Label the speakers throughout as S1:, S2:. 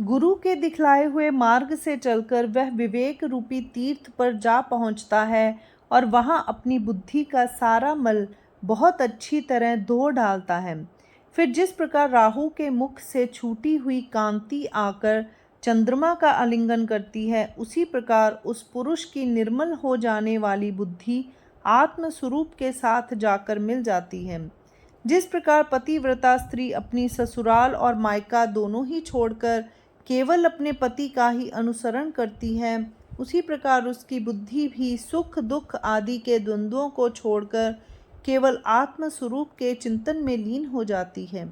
S1: गुरु के दिखलाए हुए मार्ग से चलकर वह विवेक रूपी तीर्थ पर जा पहुंचता है और वहां अपनी बुद्धि का सारा मल बहुत अच्छी तरह धो डालता है। फिर जिस प्रकार राहु के मुख से छूटी हुई कांति आकर चंद्रमा का आलिंगन करती है, उसी प्रकार उस पुरुष की निर्मल हो जाने वाली बुद्धि आत्म स्वरूप के साथ जाकर मिल जाती है। जिस प्रकार पतिव्रता स्त्री अपनी ससुराल और मायका दोनों ही छोड़कर केवल अपने पति का ही अनुसरण करती है, उसी प्रकार उसकी बुद्धि भी सुख दुख आदि के द्वंद्वों को छोड़कर केवल आत्म स्वरूप के चिंतन में लीन हो जाती है।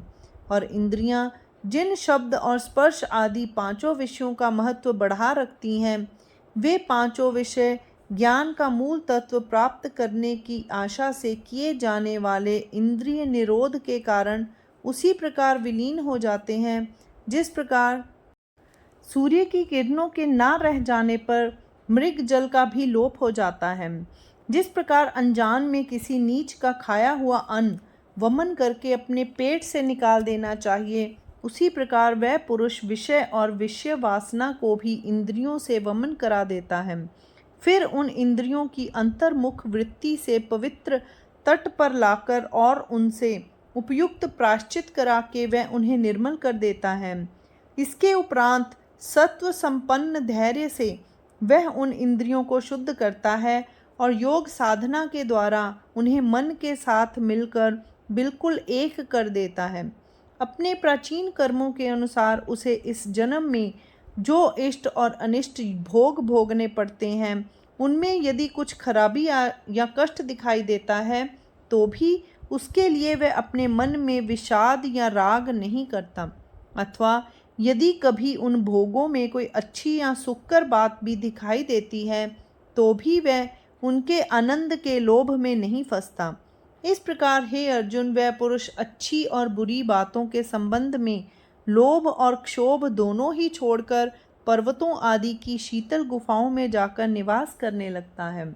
S1: और इंद्रियां जिन शब्द और स्पर्श आदि पांचों विषयों का महत्व बढ़ा रखती हैं, वे पांचों विषय ज्ञान का मूल तत्व प्राप्त करने की आशा से किए जाने वाले इंद्रिय निरोध के कारण उसी प्रकार विलीन हो जाते हैं जिस प्रकार सूर्य की किरणों के ना रह जाने पर मृग जल का भी लोप हो जाता है। जिस प्रकार अनजान में किसी नीच का खाया हुआ अन्न वमन करके अपने पेट से निकाल देना चाहिए, उसी प्रकार वह पुरुष विषय और विषय वासना को भी इंद्रियों से वमन करा देता है। फिर उन इंद्रियों की अंतर्मुख वृत्ति से पवित्र तट पर लाकर और उनसे उपयुक्त प्रायश्चित करा के वह उन्हें निर्मल कर देता है। इसके उपरांत सत्व संपन्न धैर्य से वह उन इंद्रियों को शुद्ध करता है और योग साधना के द्वारा उन्हें मन के साथ मिलकर बिल्कुल एक कर देता है। अपने प्राचीन कर्मों के अनुसार उसे इस जन्म में जो इष्ट और अनिष्ट भोग भोगने पड़ते हैं, उनमें यदि कुछ खराबी या कष्ट दिखाई देता है तो भी उसके लिए वह अपने मन में विषाद या राग नहीं करता, अथवा यदि कभी उन भोगों में कोई अच्छी या सुखकर बात भी दिखाई देती है तो भी वह उनके आनंद के लोभ में नहीं फंसता। इस प्रकार हे अर्जुन, वह पुरुष अच्छी और बुरी बातों के संबंध में लोभ और क्षोभ दोनों ही छोड़कर पर्वतों आदि की शीतल गुफाओं में जाकर निवास करने लगता है।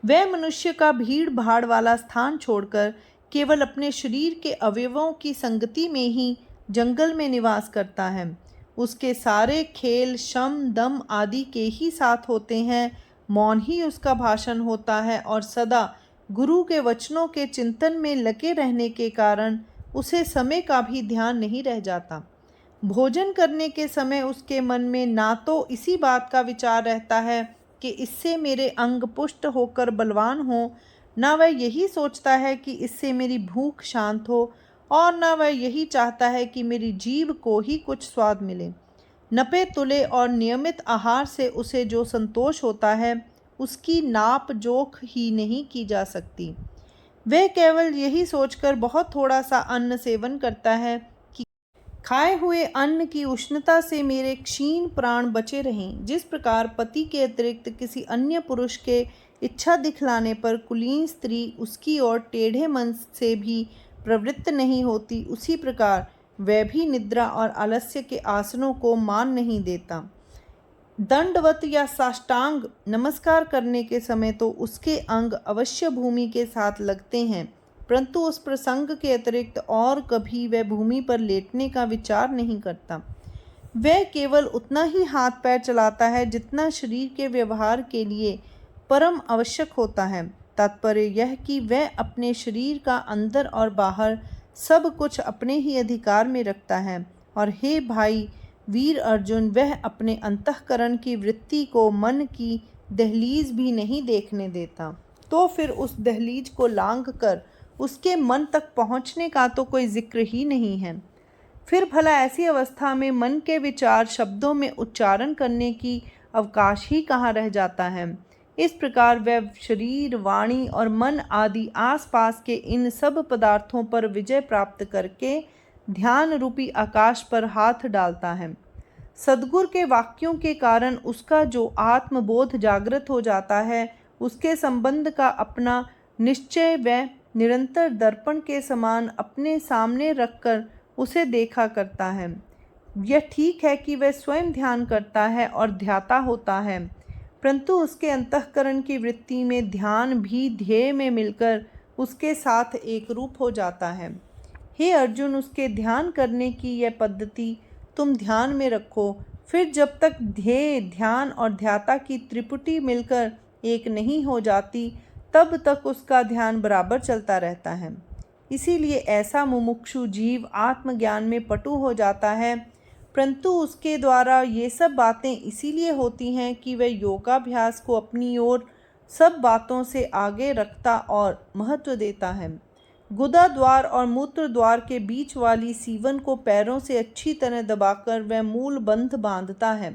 S1: वह मनुष्य का भीड़ भाड़ वाला स्थान छोड़कर केवल अपने शरीर के अवयवों की संगति में ही जंगल में निवास करता है। उसके सारे खेल शम दम आदि के ही साथ होते हैं, मौन ही उसका भाषण होता है और सदा गुरु के वचनों के चिंतन में लगे रहने के कारण उसे समय का भी ध्यान नहीं रह जाता। भोजन करने के समय उसके मन में ना तो इसी बात का विचार रहता है कि इससे मेरे अंग पुष्ट होकर बलवान हो, ना वह यही सोचता है कि इससे मेरी भूख शांत हो, और ना वह यही चाहता है कि मेरी जीभ को ही कुछ स्वाद मिले। नपे तुले और नियमित आहार से उसे जो संतोष होता है, उसकी नाप जोख ही नहीं की जा सकती। वह केवल यही सोचकर बहुत थोड़ा सा अन्न सेवन करता है कि खाए हुए अन्न की उष्णता से मेरे क्षीण प्राण बचे रहें। जिस प्रकार पति के अतिरिक्त किसी अन्य पुरुष के इच्छा दिखलाने पर कुलीन स्त्री उसकी ओर टेढ़े मन से भी प्रवृत्त नहीं होती, उसी प्रकार वह भी निद्रा और आलस्य के आसनों को मान नहीं देता। दंडवत या साष्टांग नमस्कार करने के समय तो उसके अंग अवश्य भूमि के साथ लगते हैं, परंतु उस प्रसंग के अतिरिक्त और कभी वह भूमि पर लेटने का विचार नहीं करता। वह केवल उतना ही हाथ पैर चलाता है जितना शरीर के व्यवहार के लिए परम आवश्यक होता है। तात्पर्य यह कि वह अपने शरीर का अंदर और बाहर सब कुछ अपने ही अधिकार में रखता है। और हे भाई वीर अर्जुन, वह अपने अंतःकरण की वृत्ति को मन की दहलीज भी नहीं देखने देता, तो फिर उस दहलीज को लांघ कर उसके मन तक पहुँचने का तो कोई जिक्र ही नहीं है। फिर भला ऐसी अवस्था में मन के विचार शब्दों में उच्चारण करने की अवकाश ही कहाँ रह जाता है। इस प्रकार वह शरीर वाणी और मन आदि आसपास के इन सब पदार्थों पर विजय प्राप्त करके ध्यान रूपी आकाश पर हाथ डालता है। सद्गुरु के वाक्यों के कारण उसका जो आत्मबोध जागृत हो जाता है, उसके संबंध का अपना निश्चय वह निरंतर दर्पण के समान अपने सामने रखकर उसे देखा करता है। यह ठीक है कि वह स्वयं ध्यान करता है और ध्याता होता है, परंतु उसके अंतःकरण की वृत्ति में ध्यान भी ध्येय में मिलकर उसके साथ एक रूप हो जाता है। हे अर्जुन, उसके ध्यान करने की यह पद्धति तुम ध्यान में रखो। फिर जब तक ध्येय, ध्यान और ध्याता की त्रिपुटी मिलकर एक नहीं हो जाती, तब तक उसका ध्यान बराबर चलता रहता है। इसीलिए ऐसा मुमुक्षु जीव आत्मज्ञान में पटु हो जाता है, परंतु उसके द्वारा ये सब बातें इसीलिए होती हैं कि वह योगाभ्यास को अपनी ओर सब बातों से आगे रखता और महत्व देता है। गुदा द्वार और मूत्र द्वार के बीच वाली सीवन को पैरों से अच्छी तरह दबाकर वह मूल बंध बांधता है।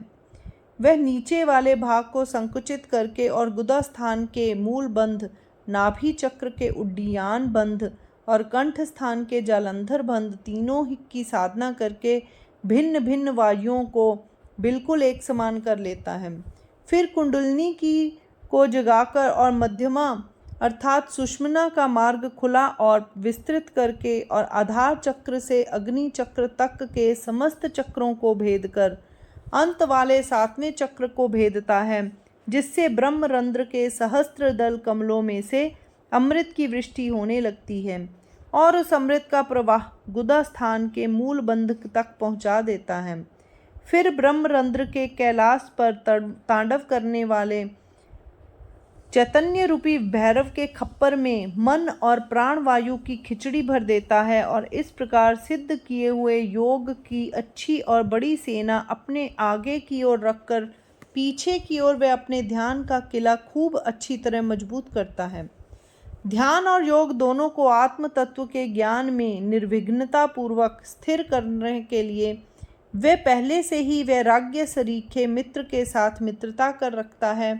S1: वह नीचे वाले भाग को संकुचित करके और गुदा स्थान के मूल बंध, नाभि चक्र के उड्डीयान बंध और कंठ स्थान के जालंधर बंध तीनों ही की साधना करके भिन्न भिन्न वायुओं को बिल्कुल एक समान कर लेता है। फिर कुंडलिनी की को जगाकर और मध्यमा अर्थात सुषुम्ना का मार्ग खुला और विस्तृत करके और आधार चक्र से अग्नि चक्र तक के समस्त चक्रों को भेद कर अंत वाले 7वें चक्र को भेदता है, जिससे ब्रह्मरंध्र के सहस्त्र दल कमलों में से अमृत की वृष्टि होने लगती है और उस अमृत का प्रवाह गुदा स्थान के मूल बंध तक पहुंचा देता है। फिर ब्रह्मरंध्र के कैलाश पर तांडव करने वाले चैतन्य रूपी भैरव के खप्पर में मन और प्राण वायु की खिचड़ी भर देता है और इस प्रकार सिद्ध किए हुए योग की अच्छी और बड़ी सेना अपने आगे की ओर रखकर पीछे की ओर वह अपने ध्यान का किला खूब अच्छी तरह मजबूत करता है। ध्यान और योग दोनों को आत्म तत्व के ज्ञान में निर्विघ्नता पूर्वक स्थिर करने के लिए वह पहले से ही वैराग्य सरीखे मित्र के साथ मित्रता कर रखता है।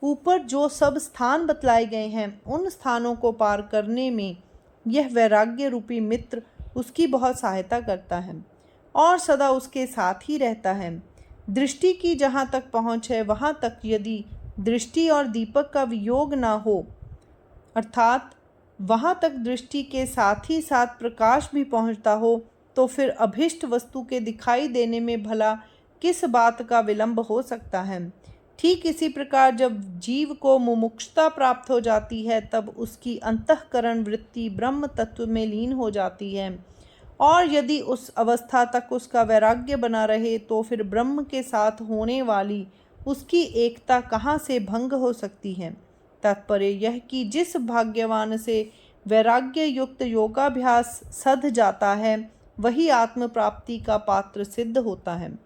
S1: ऊपर जो सब स्थान बतलाए गए हैं, उन स्थानों को पार करने में यह वैराग्य रूपी मित्र उसकी बहुत सहायता करता है और सदा उसके साथ ही रहता है। दृष्टि की जहाँ तक पहुँच है, वहाँ तक यदि दृष्टि और दीपक का वियोग ना हो, अर्थात वहाँ तक दृष्टि के साथ ही साथ प्रकाश भी पहुँचता हो, तो फिर अभिष्ट वस्तु के दिखाई देने में भला किस बात का विलंब हो सकता है। ठीक इसी प्रकार जब जीव को मुमुक्षुता प्राप्त हो जाती है, तब उसकी अंतःकरण वृत्ति ब्रह्म तत्व में लीन हो जाती है और यदि उस अवस्था तक उसका वैराग्य बना रहे, तो फिर ब्रह्म के साथ होने वाली उसकी एकता कहाँ से भंग हो सकती है। तात्पर्य यह कि जिस भाग्यवान से वैराग्य युक्त योगाभ्यास सध जाता है, वही आत्म प्राप्ति का पात्र सिद्ध होता है।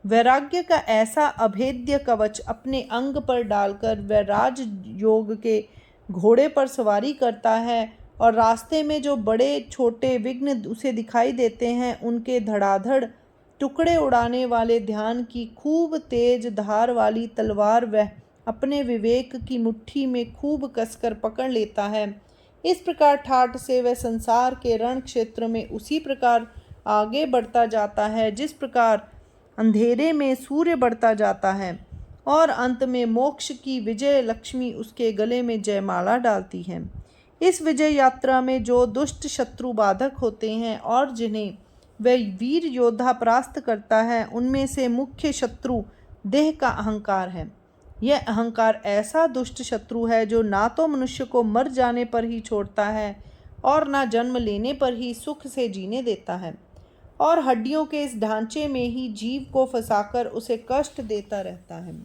S1: वैराग्य का ऐसा अभेद्य कवच अपने अंग पर डालकर वह राज योग के घोड़े पर सवारी करता है और रास्ते में जो बड़े छोटे विघ्न उसे दिखाई देते हैं, उनके धड़ाधड़ टुकड़े उड़ाने वाले ध्यान की खूब तेज धार वाली तलवार वह अपने विवेक की मुट्ठी में खूब कसकर पकड़ लेता है। इस प्रकार ठाठ से वह संसार के रण क्षेत्र में उसी प्रकार आगे बढ़ता जाता है जिस प्रकार अंधेरे में सूर्य बढ़ता जाता है और अंत में मोक्ष की विजय लक्ष्मी उसके गले में जयमाला डालती है। इस विजय यात्रा में जो दुष्ट शत्रु बाधक होते हैं और जिन्हें वह वीर योद्धा परास्त करता है, उनमें से मुख्य शत्रु देह का अहंकार है। यह अहंकार ऐसा दुष्ट शत्रु है जो ना तो मनुष्य को मर जाने पर ही छोड़ता है और ना जन्म लेने पर ही सुख से जीने देता है और हड्डियों के इस ढांचे में ही जीव को फंसाकर उसे कष्ट देता रहता है।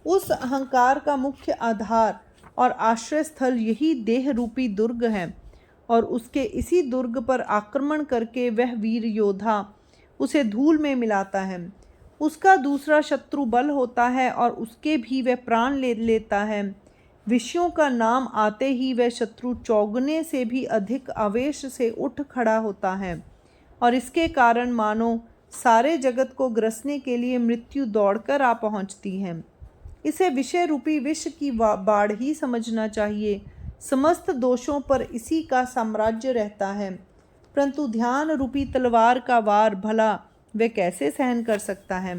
S1: उस अहंकार का मुख्य आधार और आश्रय स्थल यही देह रूपी दुर्ग है और उसके इसी दुर्ग पर आक्रमण करके वह वीर योद्धा उसे धूल में मिलाता है। उसका दूसरा शत्रु बल होता है और उसके भी वह प्राण ले लेता है। विषयों का नाम आते ही वह शत्रु चौगुने से भी अधिक आवेश से उठ खड़ा होता है और इसके कारण मानो सारे जगत को ग्रसने के लिए मृत्यु दौड़कर आ पहुंचती है। इसे विषय रूपी विष की बाढ़ ही समझना चाहिए। समस्त दोषों पर इसी का साम्राज्य रहता है, परंतु ध्यान रूपी तलवार का वार भला वह कैसे सहन कर सकता है।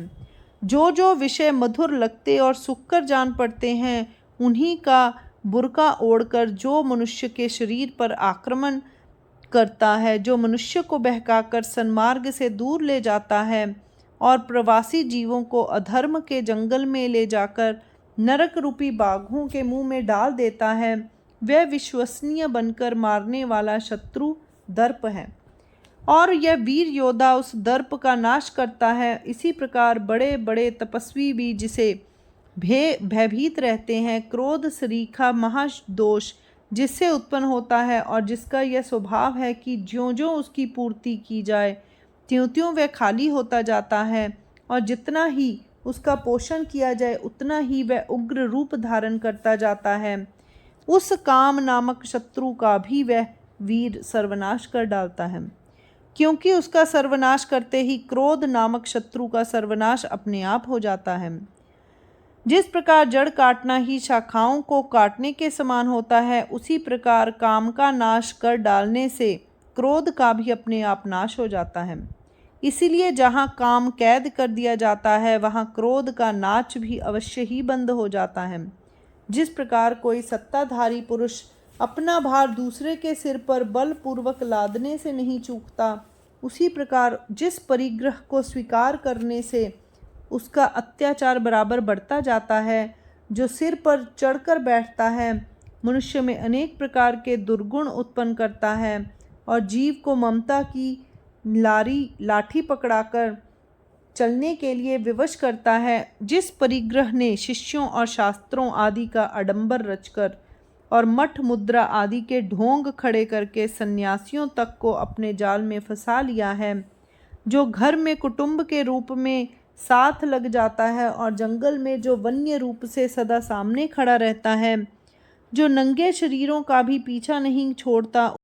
S1: जो जो विषय मधुर लगते और सुखकर जान पड़ते हैं, उन्हीं का बुर्का ओढ़कर जो मनुष्य के शरीर पर आक्रमण करता है, जो मनुष्य को बहकाकर सन्मार्ग से दूर ले जाता है और प्रवासी जीवों को अधर्म के जंगल में ले जाकर नरक रूपी बाघों के मुंह में डाल देता है, वह विश्वसनीय बनकर मारने वाला शत्रु दर्प है। और यह वीर योद्धा उस दर्प का नाश करता है। इसी प्रकार बड़े बड़े तपस्वी भी जिसे भयभीत रहते हैं, क्रोध सरीखा महादोष जिससे उत्पन्न होता है और जिसका यह स्वभाव है कि ज्यों ज्यों उसकी पूर्ति की जाए त्यों त्यों वह खाली होता जाता है, और जितना ही उसका पोषण किया जाए उतना ही वह उग्र रूप धारण करता जाता है। उस काम नामक शत्रु का भी वह वीर सर्वनाश कर डालता है, क्योंकि उसका सर्वनाश करते ही क्रोध नामक शत्रु का सर्वनाश अपने आप हो जाता है। जिस प्रकार जड़ काटना ही शाखाओं को काटने के समान होता है, उसी प्रकार काम का नाश कर डालने से क्रोध का भी अपने आप नाश हो जाता है। इसीलिए जहाँ काम कैद कर दिया जाता है वहाँ क्रोध का नाच भी अवश्य ही बंद हो जाता है। जिस प्रकार कोई सत्ताधारी पुरुष अपना भार दूसरे के सिर पर बलपूर्वक लादने से नहीं चूकता, उसी प्रकार जिस परिग्रह को स्वीकार करने से उसका अत्याचार बराबर बढ़ता जाता है, जो सिर पर चढ़कर बैठता है, मनुष्य में अनेक प्रकार के दुर्गुण उत्पन्न करता है और जीव को ममता की लाठी पकड़ाकर चलने के लिए विवश करता है। जिस परिग्रह ने शिष्यों और शास्त्रों आदि का आडंबर रचकर और मठ मुद्रा आदि के ढोंग खड़े करके सन्यासियों तक को अपने जाल में फंसा लिया है, जो घर में कुटुंब के रूप में साथ लग जाता है और जंगल में जो वन्य रूप से सदा सामने खड़ा रहता है, जो नंगे शरीरों का भी पीछा नहीं छोड़ता,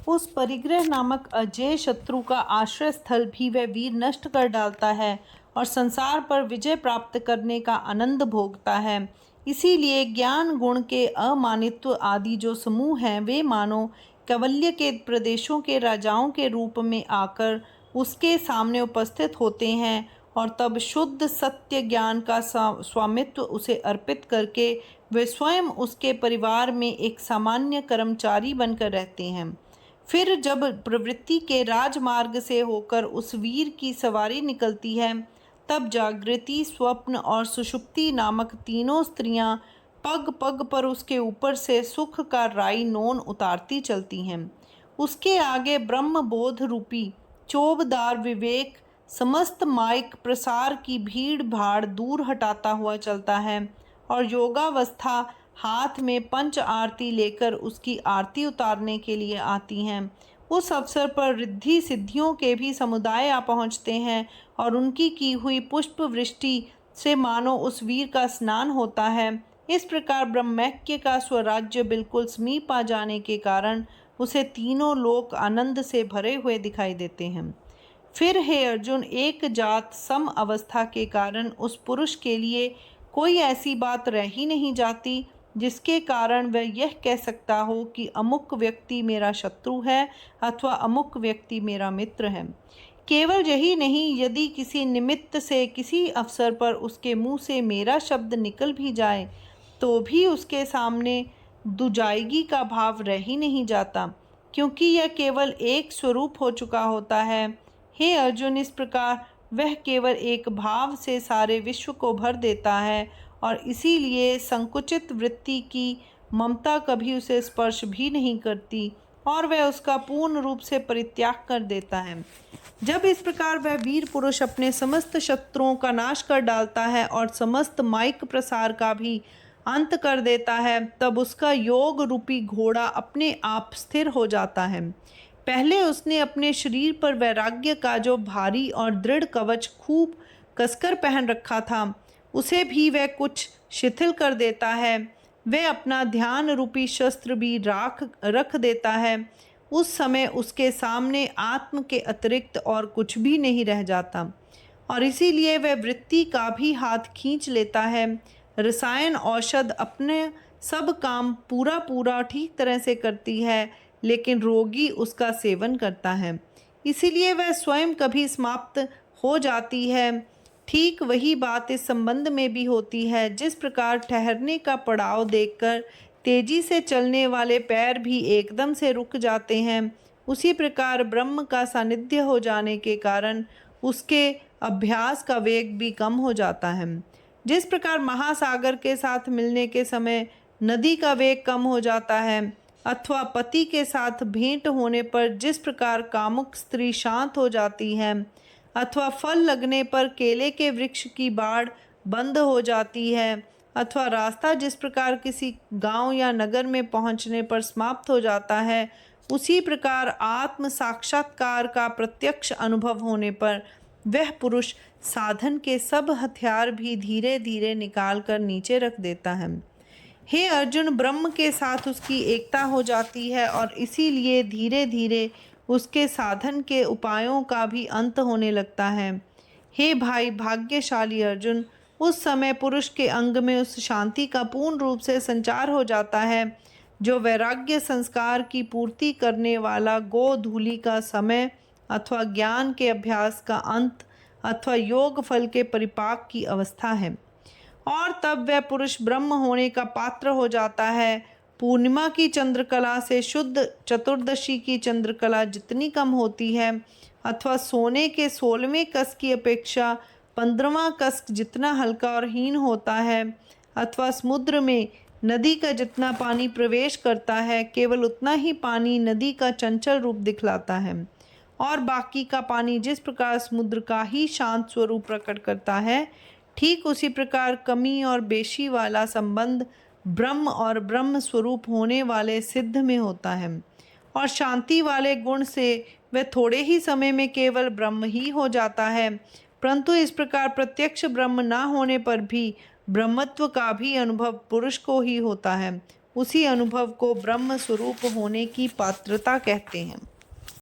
S1: उस परिग्रह नामक अजय शत्रु का आश्रय स्थल भी वह वीर नष्ट कर डालता है और संसार पर विजय प्राप्त करने का आनंद भोगता है। इसीलिए ज्ञान गुण के अमानित्व आदि जो समूह हैं, वे मानो कैवल्य के प्रदेशों के राजाओं के रूप में आकर उसके सामने उपस्थित होते हैं और तब शुद्ध सत्य ज्ञान का स्वामित्व उसे अर्पित करके वे स्वयं उसके परिवार में एक सामान्य कर्मचारी बनकर रहते हैं। फिर जब प्रवृत्ति के राजमार्ग से होकर उस वीर की सवारी निकलती है, तब जागृति, स्वप्न और सुषुप्ति नामक तीनों स्त्रियां पग पग पर उसके ऊपर से सुख का राई नोन उतारती चलती हैं। उसके आगे ब्रह्म बोध रूपी चोबदार विवेक समस्त माइक प्रसार की भीड़ भाड़ दूर हटाता हुआ चलता है और योगावस्था हाथ में पंच आरती लेकर उसकी आरती उतारने के लिए आती हैं। उस अवसर पर रिद्धि सिद्धियों के भी समुदाय आ पहुँचते हैं और उनकी की हुई पुष्प वृष्टि से मानो उस वीर का स्नान होता है। इस प्रकार ब्रह्मैक्य का स्वराज्य बिल्कुल समीप आ जाने के कारण उसे तीनों लोक आनंद से भरे हुए दिखाई देते हैं। फिर हे अर्जुन, एक जात सम अवस्था के कारण उस पुरुष के लिए कोई ऐसी बात रह ही नहीं जाती जिसके कारण वह यह कह सकता हो कि अमुक व्यक्ति मेरा शत्रु है अथवा अमुक व्यक्ति मेरा मित्र है। केवल यही नहीं, यदि किसी निमित्त से किसी अवसर पर उसके मुंह से मेरा शब्द निकल भी जाए तो भी उसके सामने दुजाइगी का भाव रह ही नहीं जाता, क्योंकि यह केवल एक स्वरूप हो चुका होता है। हे अर्जुन, इस प्रकार वह केवल एक भाव से सारे विश्व को भर देता है और इसीलिए संकुचित वृत्ति की ममता कभी उसे स्पर्श भी नहीं करती और वह उसका पूर्ण रूप से परित्याग कर देता है। जब इस प्रकार वह वीर पुरुष अपने समस्त शत्रुओं का नाश कर डालता है और समस्त माइक प्रसार का भी अंत कर देता है, तब उसका योग रूपी घोड़ा अपने आप स्थिर हो जाता है। पहले उसने अपने शरीर पर वैराग्य का जो भारी और दृढ़ कवच खूब कसकर पहन रखा था, उसे भी वह कुछ शिथिल कर देता है। वह अपना ध्यान रूपी शस्त्र भी रख देता है। उस समय उसके सामने आत्म के अतिरिक्त और कुछ भी नहीं रह जाता और इसीलिए वह वृत्ति का भी हाथ खींच लेता है। रसायन औषध अपने सब काम पूरा ठीक तरह से करती है, लेकिन रोगी उसका सेवन करता है, इसीलिए वह स्वयं कभी समाप्त हो जाती है। ठीक वही बात इस संबंध में भी होती है। जिस प्रकार ठहरने का पड़ाव देखकर तेजी से चलने वाले पैर भी एकदम से रुक जाते हैं, उसी प्रकार ब्रह्म का सानिध्य हो जाने के कारण उसके अभ्यास का वेग भी कम हो जाता है। जिस प्रकार महासागर के साथ मिलने के समय नदी का वेग कम हो जाता है, अथवा पति के साथ भेंट होने पर जिस प्रकार कामुक स्त्री शांत हो जाती है, अथवा फल लगने पर केले के वृक्ष की बाड़ बंद हो जाती है, अथवा रास्ता जिस प्रकार किसी गांव या नगर में पहुंचने पर समाप्त हो जाता है, उसी प्रकार आत्म साक्षात्कार का प्रत्यक्ष अनुभव होने पर वह पुरुष साधन के सब हथियार भी धीरे धीरे निकाल कर नीचे रख देता है। हे अर्जुन, ब्रह्म के साथ उसकी एकता हो जाती है और इसीलिए धीरे धीरे उसके साधन के उपायों का भी अंत होने लगता है। हे भाई भाग्यशाली अर्जुन, उस समय पुरुष के अंग में उस शांति का पूर्ण रूप से संचार हो जाता है जो वैराग्य संस्कार की पूर्ति करने वाला गोधूलि का समय अथवा ज्ञान के अभ्यास का अंत अथवा योग फल के परिपाक की अवस्था है। और तब वह पुरुष ब्रह्म होने का पात्र हो जाता है। पूर्णिमा की चंद्रकला से शुद्ध चतुर्दशी की चंद्रकला जितनी कम होती है, अथवा सोने के 16वें कस की अपेक्षा 15वां कस जितना हल्का और हीन होता है, अथवा समुद्र में नदी का जितना पानी प्रवेश करता है, केवल उतना ही पानी नदी का चंचल रूप दिखलाता है, और बाकी का पानी जिस प्रकार समुद्र का ही शांत स्वरूप प्रकट करता है, ठीक उसी प्रकार कमी और बेशी वाला संबंध ब्रह्म और ब्रह्म स्वरूप होने वाले सिद्ध में होता है। और शांति वाले गुण से वह थोड़े ही समय में केवल ब्रह्म ही हो जाता है, परंतु इस प्रकार प्रत्यक्ष ब्रह्म ना होने पर भी ब्रह्मत्व का भी अनुभव पुरुष को ही होता है। उसी अनुभव को ब्रह्म स्वरूप होने की पात्रता कहते हैं।